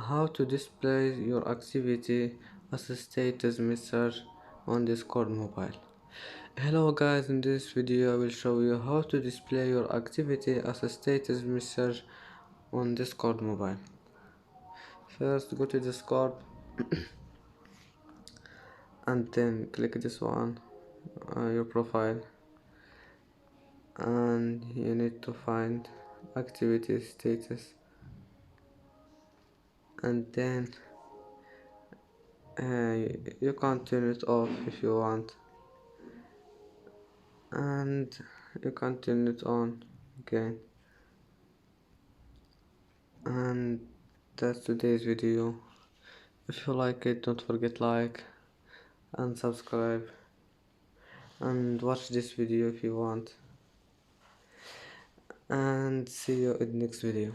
How to display your activity as a status message on Discord mobile. Hello guys, in this video I will show you how to display your activity as a status message on Discord mobile. First go to Discord and then click this one, your profile, and you need to find activity status, and then you can turn it off if you want, and you can turn it on again. And that's today's video. If you like it, don't forget like and subscribe, and watch this video if you want, and see you in the next video.